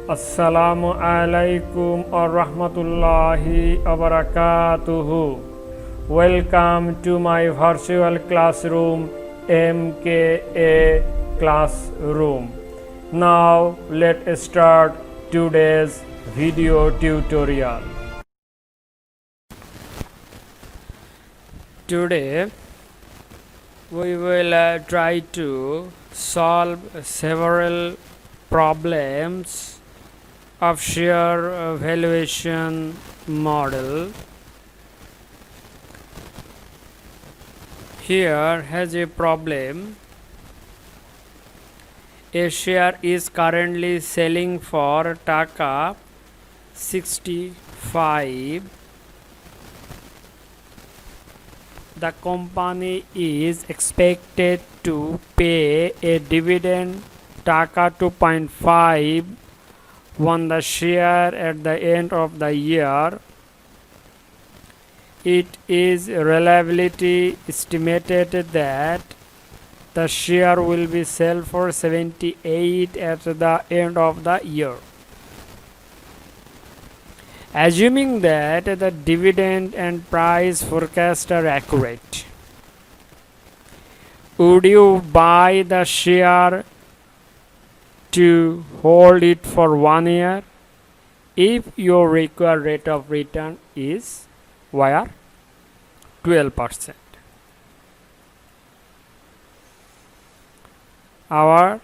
Assalamualaikum OyaRahmatullahe OyaBarakatuhu. Welcome to my virtual classroom MKA CLASSROOM. Now let's start today's video tutorial. Today we will try to solve several problems of share valuation model. Here has a problem. A share is currently selling for taka 65. The company is expected to pay a dividend taka 2.5 on the share at the end of the year. It is reliability estimated that the share will be sold for 78 at the end of the year. Assuming that the dividend and price forecast are accurate, would you buy the share to hold it for 1 year if your required rate of return is 12%? Our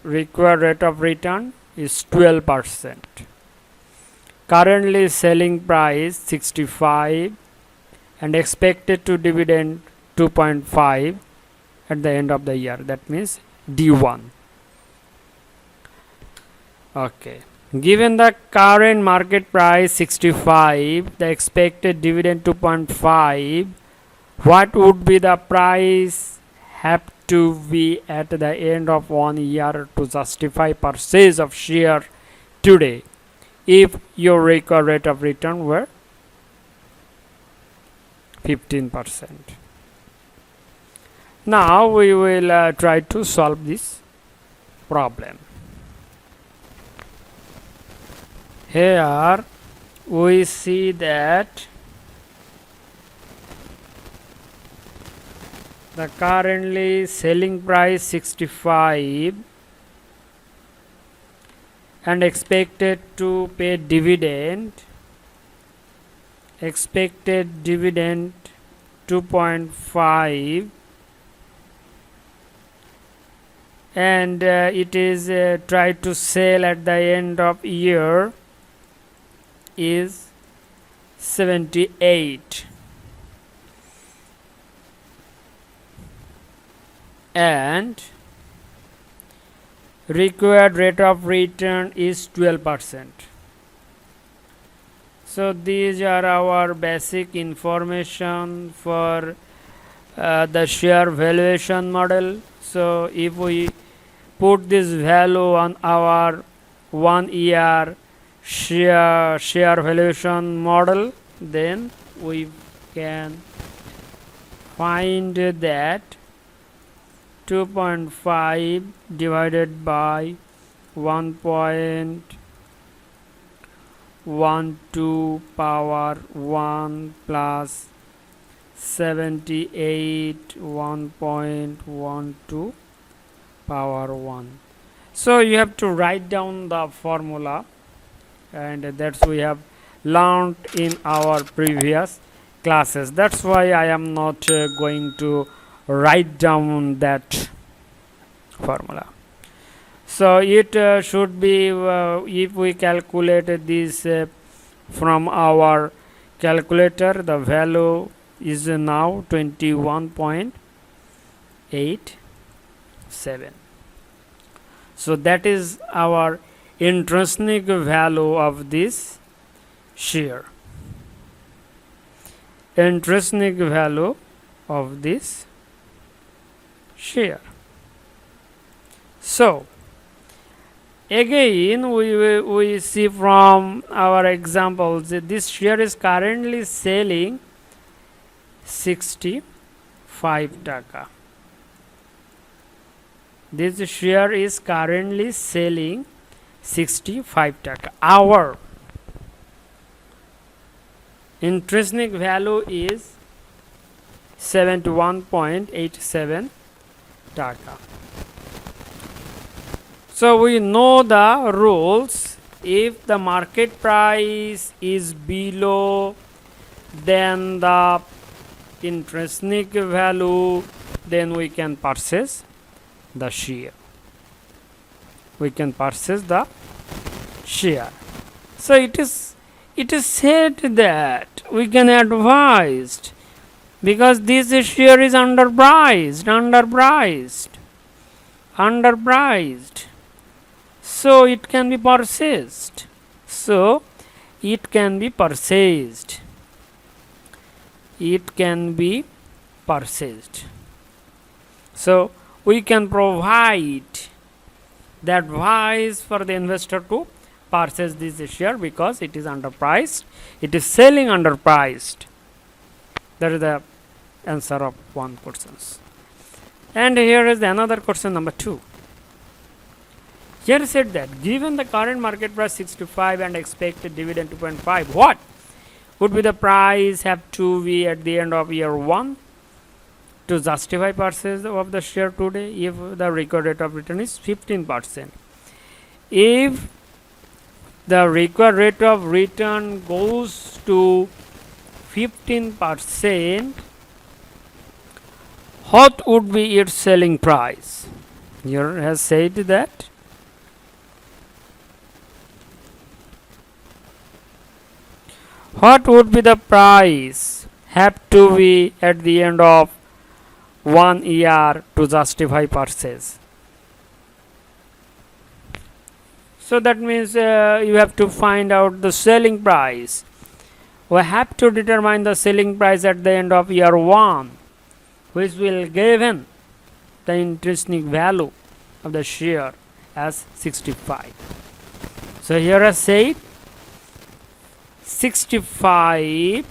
required rate of return is 12%. Currently selling price 65 and expected to dividend 2.5 at the end of the year. That means D1. Okay. Given the current market price 65, the expected dividend 2.5, what would be the price have to be at the end of 1 year to justify purchase of share today if your required rate of return were 15%? Now we will try to solve this problem. Here we see that the currently selling price 65 and expected to pay dividend, expected dividend 2.5, and it is tried to sell at the end of year is 78, and required rate of return is 12%. So these are our basic information for the share valuation model. So if we put this value on our 1 year share valuation model, then we can find that 2.5 divided by 1.12 power 1 plus 78 1.12 power 1. So you have to write down the formula, and that's we have learned in our previous classes. That's why I am not going to write down that formula. So it should be if we calculate this from our calculator, the value is now 21.87. so that is our intrinsic value of this share. Intrinsic value of this share. So again we see from our examples that this share is currently selling 65 taka. This share is currently selling 65 টাকা. Our intrinsic value is 71.87 টাকা. So we know the rules. If the market price is below than the intrinsic value, then we can purchase the share. We can purchase the share. So it is said that we can advise, because this share is underpriced. So it can be purchased. It can be purchased. So we can provide the advice for the investor to purchase this share because it is underpriced. It is selling underpriced. That is the answer of one question. And here is another question, number 2. Here said that given the current market price 65 and expected dividend 2.5, what would be the price have to be at the end of year 1 to justify purchase of the share today if the record rate of return is 15%? If the record rate of return goes to 15%, what would be its selling price? Here has said that what would be the price have to be at the end of 1 year to justify purchase? So that means you have to find out the selling price. We have to determine the selling price at the end of year 1, which will given the intrinsic value of the share as 65. So here I said 65,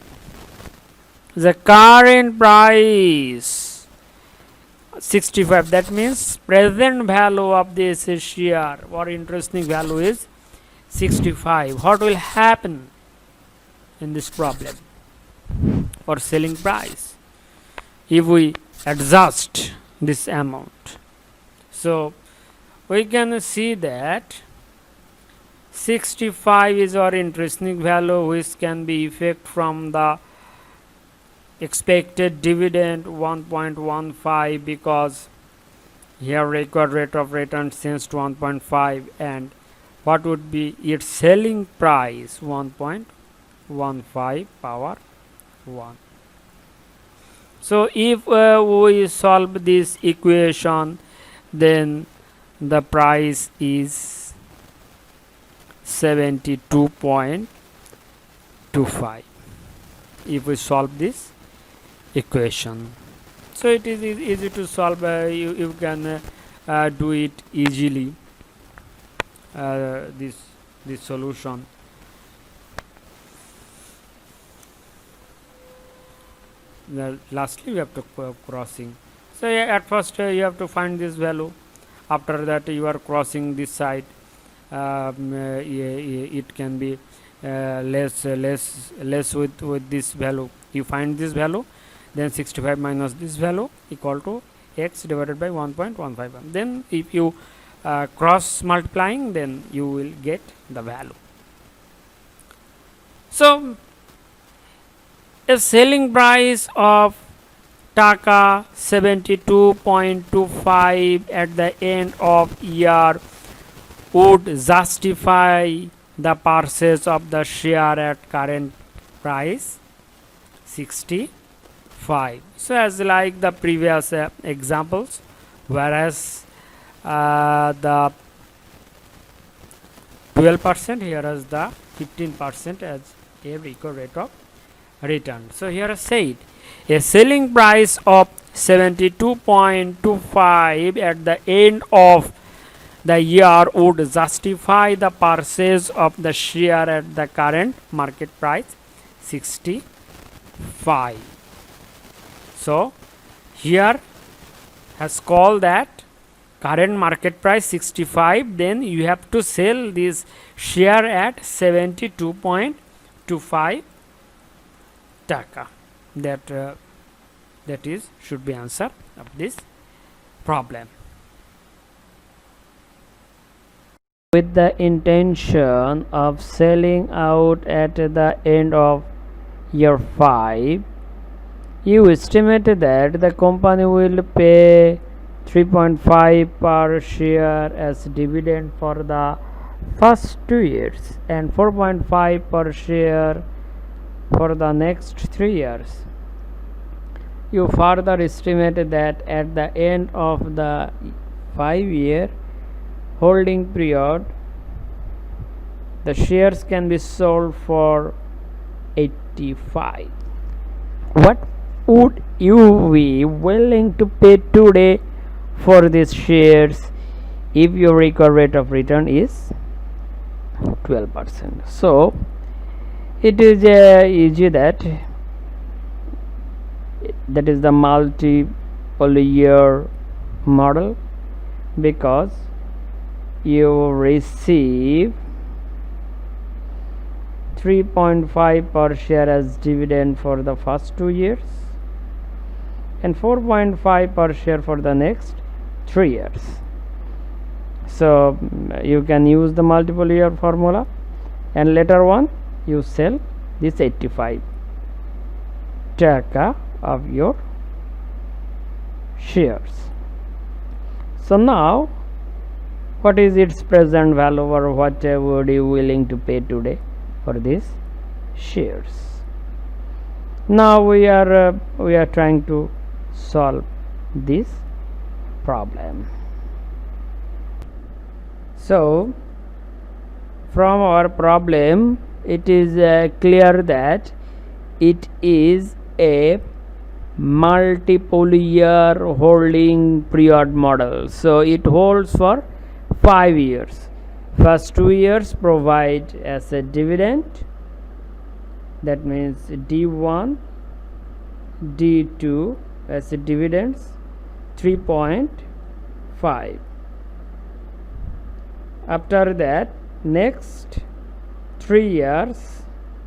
the current price 65, that means present value of this share or intrinsic value is 65. What will happen in this problem for selling price if we adjust this amount? So we can see that 65 is our intrinsic value, which can be effect from the expected dividend 1.15, because here record rate of return changed to 1.5, and what would be its selling price? 1.15 power 1. So if we solve this equation, then the price is 72.25 if we solve this equation. So it is easy to solve. You can do it easily, this solution. Lastly we have to crossing. So at first you have to find this value. After that you are crossing this side. It can be less with this value. You find this value, then 65 minus this value equal to x divided by 1.151. Then if you cross multiplying, then you will get the value. So a selling price of taka 72.25 at the end of year would justify the purchase of the share at current price 65. So as like the previous examples, whereas the 12%, here is the 15% as a record rate of return. So here I said a selling price of 72.25 at the end of the year would justify the purchase of the share at the current market price 65. So here has called that current market price 65, then you have to sell this share at 72.25 taka. That is should be answer of this problem. With the intention of selling out at the end of year 5, you estimate that the company will pay 3.5 per share as dividend for the first 2 years and 4.5 per share for the next 3 years. You further estimate that at the end of the 5-year holding period, the shares can be sold for 85. What would you be willing to pay today for these shares if your required rate of return is 12%? So it is easy that is the multiple year model, because you receive 3.5 per share as dividend for the first 2 years and 4.5 per share for the next 3 years. So you can use the multiple year formula, and later on you sell this 85 taka of your shares. So now what is its present value, or what would you willing to pay today for these shares? Now we are trying to solve this problem. So from our problem it is clear that it is a multiple year holding period model. So it holds for 5 years. First 2 years provide as a dividend, that means D1, D2 as a dividends 3.5. After that, next 3 years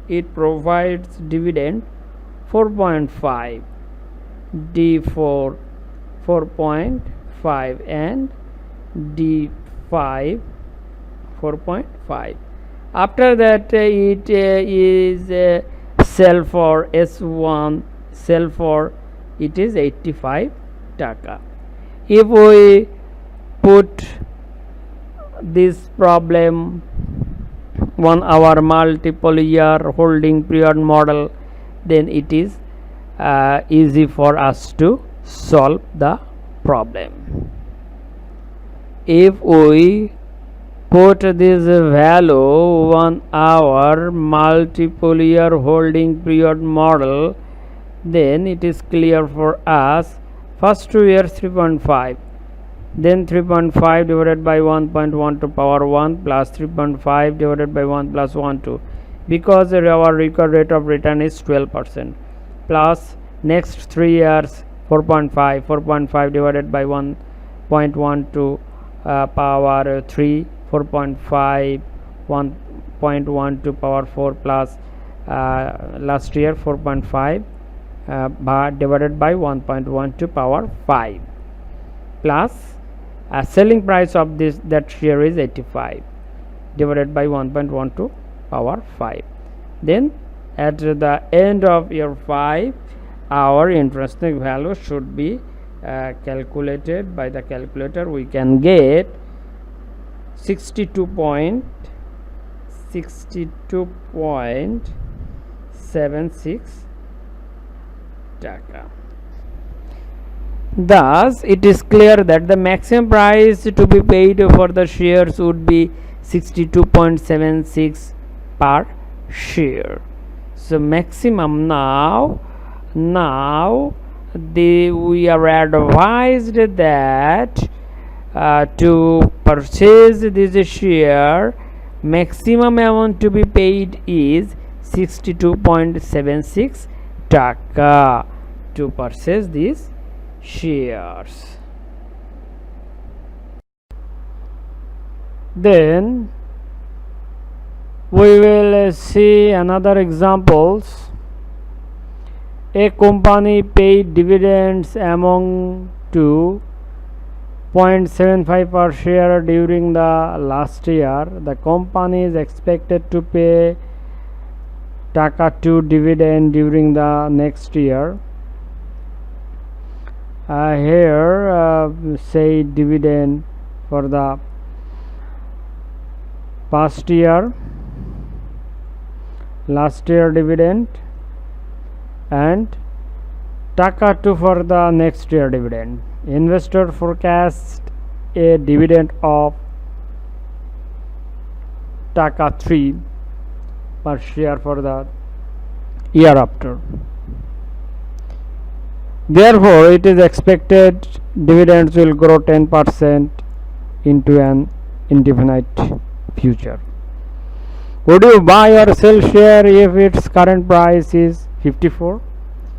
it provides dividend 4.5, D4 4.5 and D5 4.5. After that it is sell for S1, sell for it is 85 taka. If we put this problem on our multiple year holding period model, then it is easy for us to solve the problem. If we put this value on our multiple year holding period model, then it is clear for us. First 2 years 3.5, then 3.5 divided by 1.1 to power 1 plus 3.5 divided by 1 plus 1 2, because our required rate of return is 12%, plus next 3 years 4.5 divided by 1.1 to power 3, 4.5 1.1 to power 4 plus last year 4.5 divided by 1.1 to power 5, plus selling price of that share is 85 divided by 1.1 to power 5. Then at the end of year 5 our intrinsic value should be calculated by the calculator. We can get 62.76 taka. Thus it is clear that the maximum price to be paid for the shares would be 62.76 per share. So maximum now we are advised that to purchase this share, maximum amount to be paid is 62.76 taka to purchase these shares. Then we will see another examples. A company paid dividends among to 0.75 per share during the last year. The company is expected to pay Taka 2 dividend during the next year. Here say dividend for the past year, last year dividend, and Taka 2 for the next year dividend. Investor forecast a dividend of Taka 3 per share for the year after. Therefore, it is expected dividends will grow 10% into an indefinite future. Would you buy or sell share if its current price is 54?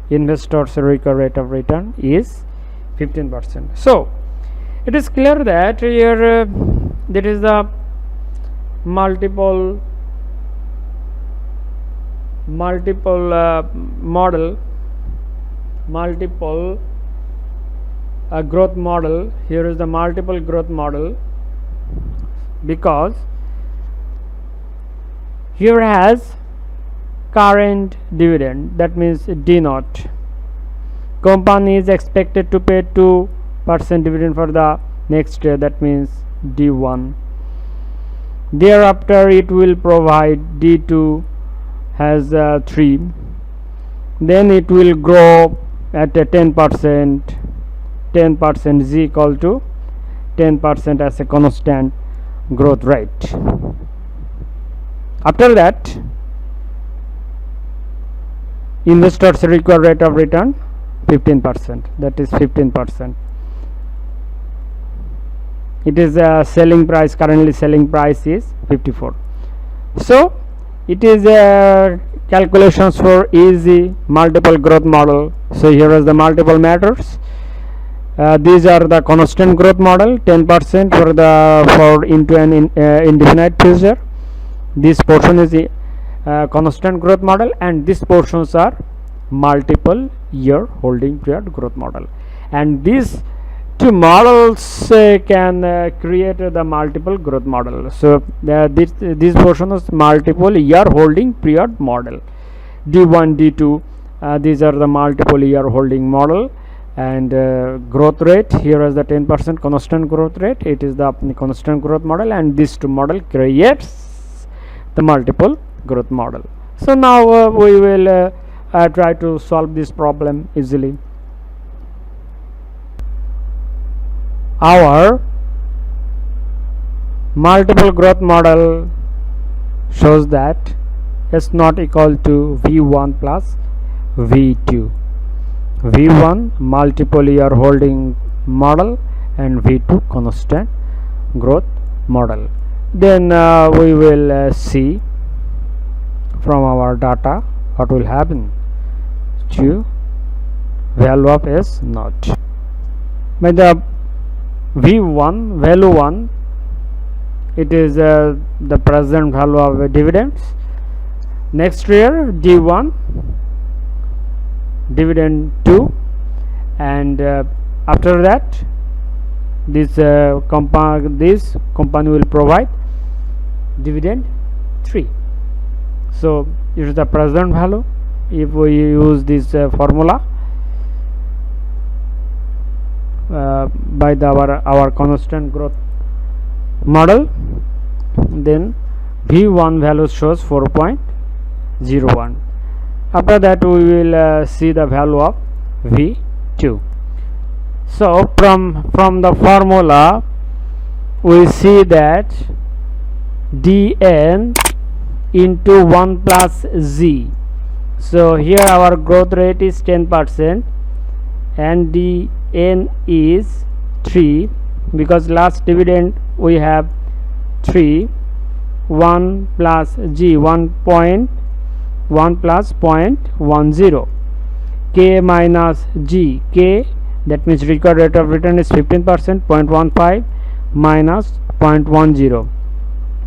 Investors' required rate of return is 15%. So, it is clear that here there is the multiple growth model. Here is the multiple growth model, because here has current dividend, that means D0. Company is expected to pay 2% dividend for the next year, that means D1. Thereafter it will provide D2 has 3. Then it will grow at a 10%, Z equal to 10% as a constant growth rate. After that, investors' required rate of return 15%, that is 15%. It is a selling price, currently selling price is 54. So it is calculations for easy multiple growth model. So here is the multiple matters. These are the constant growth model, 10% for into an indefinite future. This portion is constant growth model, and these portions are multiple year holding period growth model, and these two models can create the multiple growth model. So this portion is multiple year holding period model, D1, D2. These are the multiple year holding model, and growth rate here is the 10% constant growth rate. It is the constant growth model, and this two model creates the multiple growth model. So now we will try to solve this problem easily. Our multiple growth model shows that S not equal to V1 plus V2. V1 multiple year holding model and V2 constant growth model. Then we will see from our data what will happen to value of S naught. By the V1 value 1, it is the present value of dividends. Next year D1 dividend 2, and after that this company will provide dividend 3. So it is the present value. If we use this formula by our constant growth model, then V1 value shows 4.01. After that we will see the value of V2. So from the formula we see that dn into 1 plus z. So here our growth rate is 10% and dn is 3, because last dividend we have 3. 1 plus g, 1.1 plus 0.10, k minus g, k, that means required rate of return is 15%, 0.15 minus 0.10,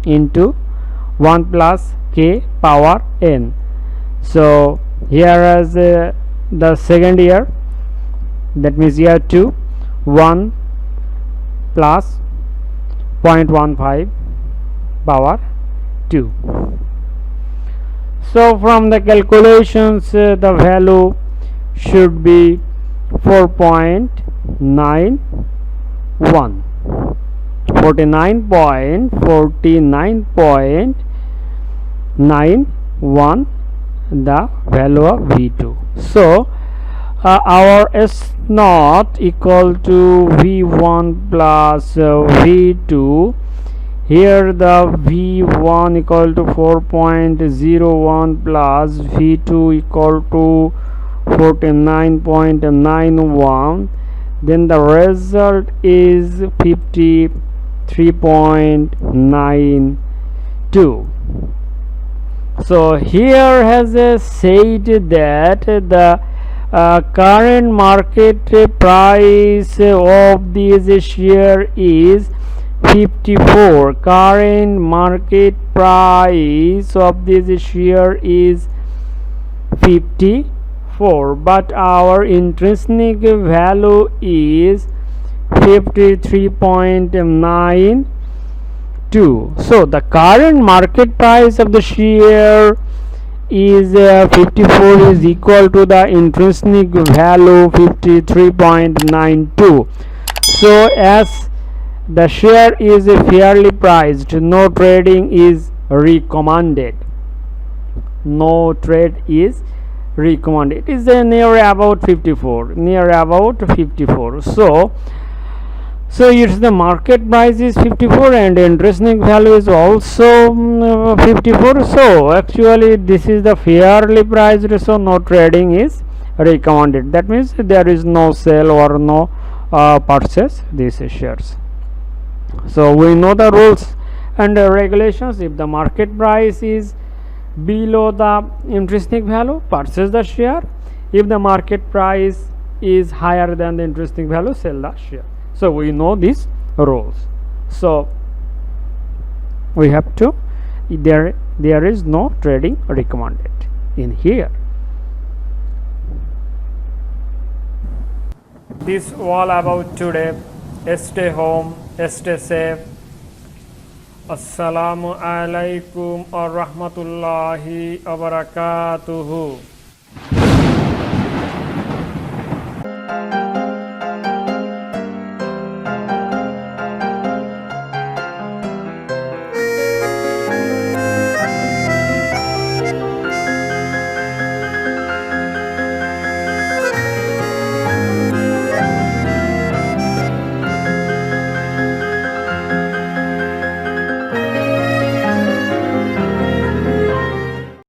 into 1 plus k power n. So here is the second year, that means year 2, 1 plus 0.15 power 2. So from the calculations the value should be 4.91, 49.91 the value of V2. So our S naught equal to V1 plus V2. Here the V1 equal to 4.01 plus V2 equal to 49.91. Then the result is 53.92. So here has said that the current market price of this share is 54. Current market price of this share is 54, but our intrinsic value is 53.92. So the current market price of the share is 54 is equal to the intrinsic value 53.92. So as the share is fairly priced, no trading is recommended. No trade is recommended. It is near about 54, near about 54. So it's the market price is 54 and intrinsic value is also 54. So actually this is the fairly priced, so no trading is recommended. That means there is no sell or no purchase these shares. So we know the rules and regulations. If the market price is below the intrinsic value, purchase the share. If the market price is higher than the intrinsic value, sell the share. So we know these rules. So we have to, there is no trading recommended in here. This all about today. Stay home, stay safe. Assalamualaikum warahmatullahi wabarakatuhu.